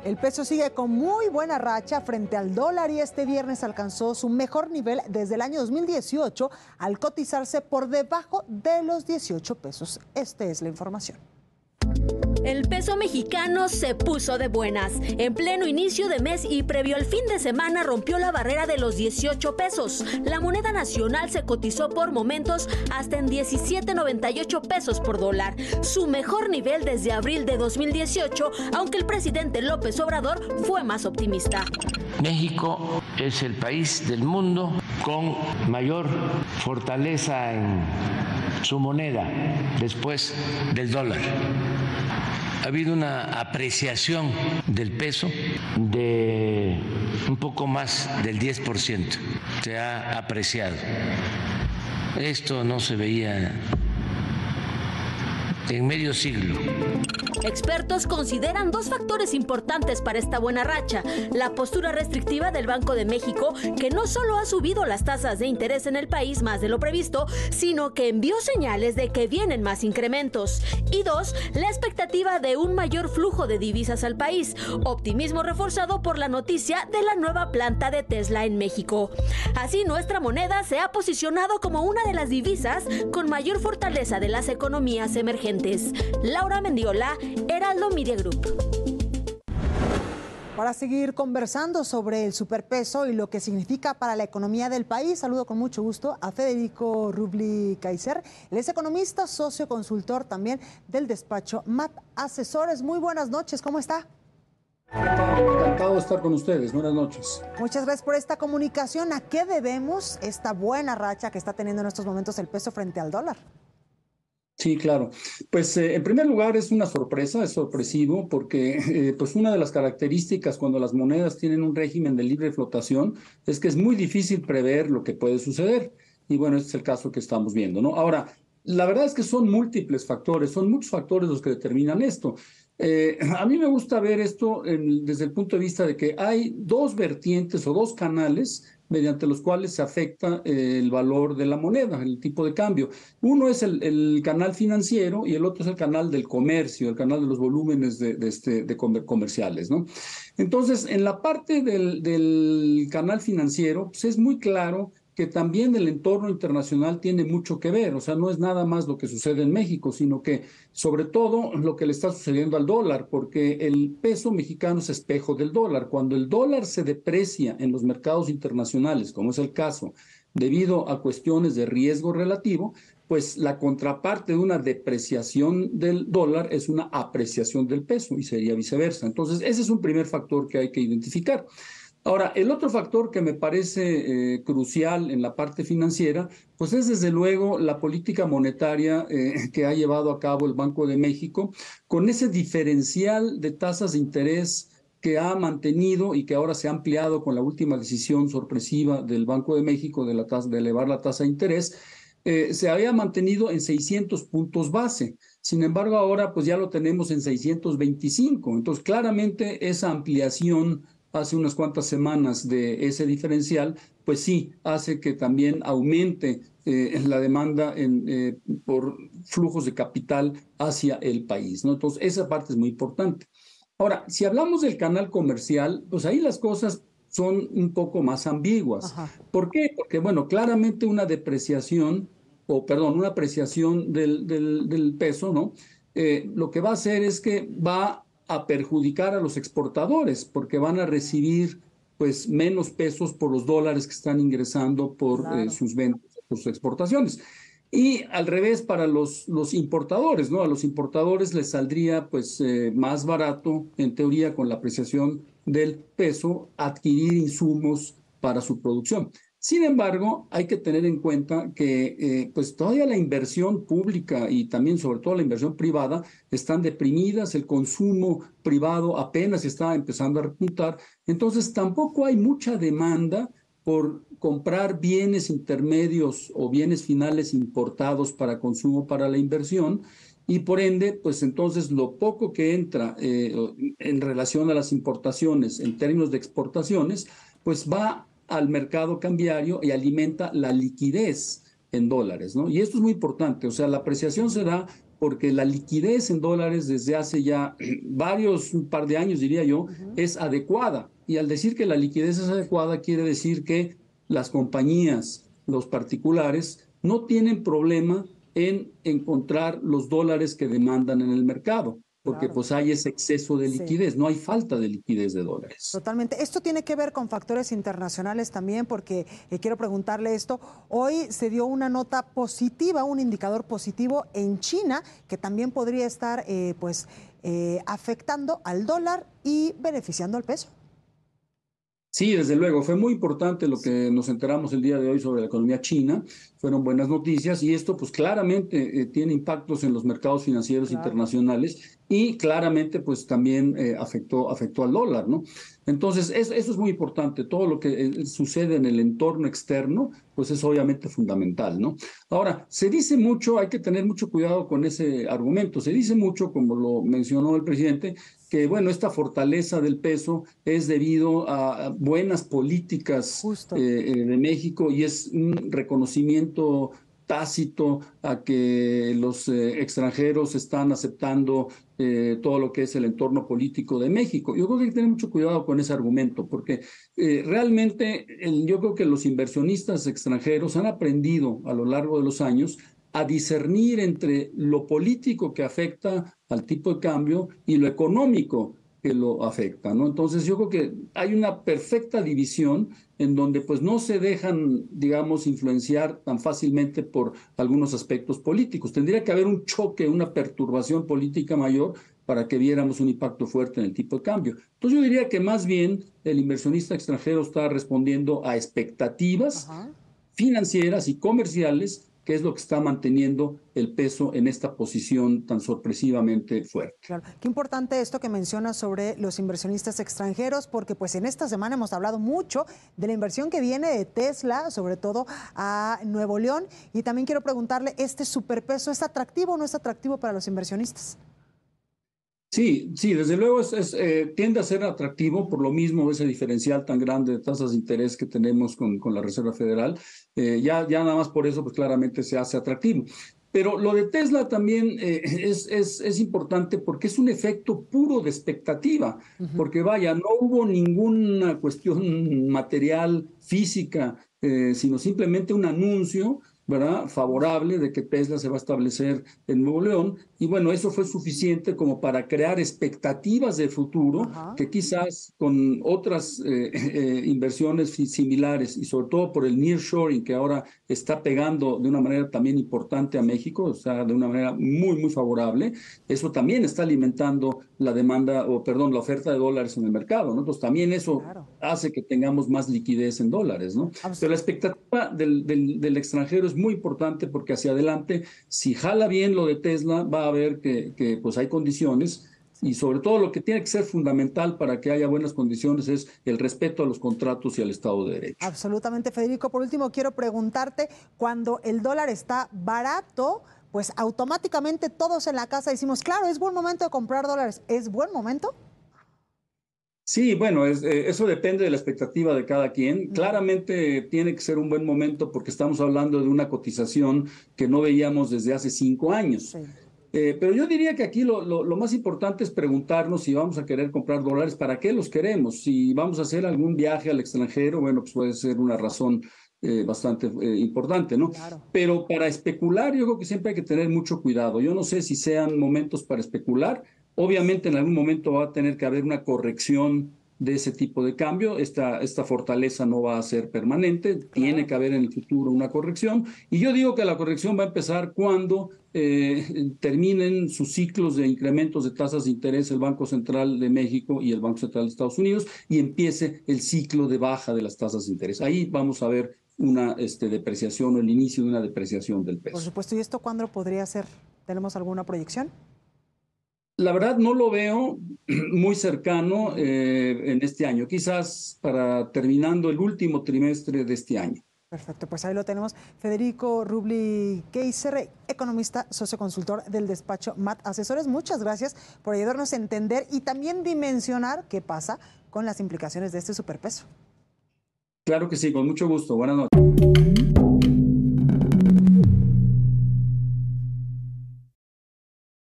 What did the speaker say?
El peso sigue con muy buena racha frente al dólar y este viernes alcanzó su mejor nivel desde el año 2018 al cotizarse por debajo de los 18 pesos. Esta es la información. El peso mexicano se puso de buenas. En pleno inicio de mes y previo al fin de semana rompió la barrera de los 18 pesos. La moneda nacional se cotizó por momentos hasta en 17.98 pesos por dólar, su mejor nivel desde abril de 2018, aunque el presidente López Obrador fue más optimista. México es el país del mundo con mayor fortaleza en su moneda después del dólar. Ha habido una apreciación del peso de un poco más del 10%. Se ha apreciado. Esto no se veía en medio siglo. Expertos consideran dos factores importantes para esta buena racha: la postura restrictiva del Banco de México, que no solo ha subido las tasas de interés en el país más de lo previsto, sino que envió señales de que vienen más incrementos. Y dos, la expectativa de un mayor flujo de divisas al país, optimismo reforzado por la noticia de la nueva planta de Tesla en México. Así, nuestra moneda se ha posicionado como una de las divisas con mayor fortaleza de las economías emergentes. Laura Mendiola, Heraldo Media Group. Para seguir conversando sobre el superpeso y lo que significa para la economía del país, saludo con mucho gusto a Federico Rubli Kaiser. Él es economista, socio consultor también del despacho MAT Asesores. Muy buenas noches, ¿cómo está? Encantado de estar con ustedes. Buenas noches. Muchas gracias por esta comunicación. ¿A qué debemos esta buena racha que está teniendo en estos momentos el peso frente al dólar? Sí, claro. Pues en primer lugar es una sorpresa, es sorpresivo porque pues una de las características cuando las monedas tienen un régimen de libre flotación es que es muy difícil prever lo que puede suceder. Y bueno, este es el caso que estamos viendo, ¿no? Ahora, la verdad es que son múltiples factores, son muchos factores los que determinan esto. A mí me gusta ver esto desde el punto de vista de que hay dos vertientes o dos canales mediante los cuales se afecta el valor de la moneda, el tipo de cambio. Uno es el canal financiero y el otro es el canal del comercio, el canal de los volúmenes comerciales, ¿no? Entonces, en la parte del canal financiero, pues es muy claro que también el entorno internacional tiene mucho que ver, o sea, no es nada más lo que sucede en México, sino que sobre todo lo que le está sucediendo al dólar, porque el peso mexicano es espejo del dólar. Cuando el dólar se deprecia en los mercados internacionales, como es el caso, debido a cuestiones de riesgo relativo, pues la contraparte de una depreciación del dólar es una apreciación del peso y sería viceversa. Entonces, ese es un primer factor que hay que identificar. Ahora, el otro factor que me parece crucial en la parte financiera, pues es desde luego la política monetaria que ha llevado a cabo el Banco de México, con ese diferencial de tasas de interés que ha mantenido y que ahora se ha ampliado con la última decisión sorpresiva del Banco de México de elevar la tasa de interés. Se había mantenido en 600 puntos base. Sin embargo, ahora pues ya lo tenemos en 625. Entonces, claramente esa ampliación hace unas cuantas semanas de ese diferencial, pues sí, hace que también aumente la demanda por flujos de capital hacia el país, ¿no? Entonces, esa parte es muy importante. Ahora, si hablamos del canal comercial, pues ahí las cosas son un poco más ambiguas. Ajá. ¿Por qué? Porque, bueno, claramente una apreciación del peso, ¿no? Lo que va a hacer es que va a perjudicar a los exportadores porque van a recibir pues menos pesos por los dólares que están ingresando por sus ventas, por sus exportaciones. Y al revés para los importadores, ¿no? A los importadores les saldría pues más barato, en teoría, con la apreciación del peso, adquirir insumos para su producción. Sin embargo, hay que tener en cuenta que pues todavía la inversión pública y también sobre todo la inversión privada están deprimidas, el consumo privado apenas está empezando a repuntar, entonces tampoco hay mucha demanda por comprar bienes intermedios o bienes finales importados para consumo para la inversión y por ende, pues entonces lo poco que entra en relación a las importaciones en términos de exportaciones, pues va al mercado cambiario y alimenta la liquidez en dólares, ¿no? Y esto es muy importante, o sea, la apreciación se da porque la liquidez en dólares desde hace ya un par de años, diría yo, es adecuada. Y al decir que la liquidez es adecuada, quiere decir que las compañías, los particulares, no tienen problema en encontrar los dólares que demandan en el mercado, porque Claro. pues hay ese exceso de liquidez, Sí. no hay falta de liquidez de dólares. Totalmente. Esto tiene que ver con factores internacionales también, porque quiero preguntarle esto. Hoy se dio una nota positiva, un indicador positivo en China, que también podría estar afectando al dólar y beneficiando al peso. Sí, desde luego, fue muy importante lo que nos enteramos el día de hoy sobre la economía china, fueron buenas noticias y esto pues claramente tiene impactos en los mercados financieros Claro. internacionales y claramente pues también afectó al dólar, ¿no? Entonces eso es muy importante, todo lo que sucede en el entorno externo pues es obviamente fundamental, ¿no? Ahora, se dice mucho, hay que tener mucho cuidado con ese argumento, se dice mucho, como lo mencionó el presidente, que bueno, esta fortaleza del peso es debido a buenas políticas de México y es un reconocimiento tácito a que los extranjeros están aceptando todo lo que es el entorno político de México. Yo creo que hay que tener mucho cuidado con ese argumento, porque realmente yo creo que los inversionistas extranjeros han aprendido a lo largo de los años a discernir entre lo político que afecta al tipo de cambio y lo económico que lo afecta, ¿no? Entonces yo creo que hay una perfecta división en donde pues no se dejan, digamos, influenciar tan fácilmente por algunos aspectos políticos. Tendría que haber un choque, una perturbación política mayor para que viéramos un impacto fuerte en el tipo de cambio. Entonces yo diría que más bien el inversionista extranjero está respondiendo a expectativas financieras y comerciales, que es lo que está manteniendo el peso en esta posición tan sorpresivamente fuerte. Claro. Qué importante esto que mencionas sobre los inversionistas extranjeros, porque pues en esta semana hemos hablado mucho de la inversión que viene de Tesla, sobre todo a Nuevo León, y también quiero preguntarle, ¿este superpeso es atractivo o no es atractivo para los inversionistas? Sí, desde luego tiende a ser atractivo por lo mismo ese diferencial tan grande de tasas de interés que tenemos con la Reserva Federal. Ya nada más por eso pues claramente se hace atractivo. Pero lo de Tesla también es importante porque es un efecto puro de expectativa, porque vaya, no hubo ninguna cuestión material, física, sino simplemente un anuncio, ¿verdad?, favorable de que Tesla se va a establecer en Nuevo León, y bueno, eso fue suficiente como para crear expectativas de futuro que quizás con otras inversiones similares y sobre todo por el nearshoring que ahora está pegando de una manera también importante a México, o sea, de una manera muy, muy favorable, eso también está alimentando la demanda, la oferta de dólares en el mercado, ¿no? Entonces también eso hace que tengamos más liquidez en dólares, ¿no? Pero la expectativa del extranjero es muy importante porque hacia adelante, si jala bien lo de Tesla, va a ver que pues hay condiciones y sobre todo lo que tiene que ser fundamental para que haya buenas condiciones es el respeto a los contratos y al Estado de Derecho. Absolutamente, Federico. Por último, quiero preguntarte, cuando el dólar está barato, pues automáticamente todos en la casa decimos, claro, es buen momento de comprar dólares. ¿Es buen momento? Sí, bueno, eso depende de la expectativa de cada quien. Claramente tiene que ser un buen momento porque estamos hablando de una cotización que no veíamos desde hace 5 años. Sí. Pero yo diría que aquí lo más importante es preguntarnos si vamos a querer comprar dólares, ¿para qué los queremos? Si vamos a hacer algún viaje al extranjero, bueno, pues puede ser una razón bastante importante, ¿no? Claro. Pero para especular yo creo que siempre hay que tener mucho cuidado. Yo no sé si sean momentos para especular. Obviamente en algún momento va a tener que haber una corrección de ese tipo de cambio. Esta fortaleza no va a ser permanente, tiene que haber en el futuro una corrección. Y yo digo que la corrección va a empezar cuando terminen sus ciclos de incrementos de tasas de interés el Banco Central de México y el Banco Central de Estados Unidos y empiece el ciclo de baja de las tasas de interés. Ahí vamos a ver una depreciación o el inicio de una depreciación del peso. Por supuesto. ¿Y esto cuándo podría ser? ¿Tenemos alguna proyección? La verdad no lo veo muy cercano en este año, quizás para terminando el último trimestre de este año. Perfecto, pues ahí lo tenemos. Federico Rubli Keiser, economista, socio consultor del despacho MAT Asesores. Muchas gracias por ayudarnos a entender y también dimensionar qué pasa con las implicaciones de este superpeso. Claro que sí, con mucho gusto. Buenas noches.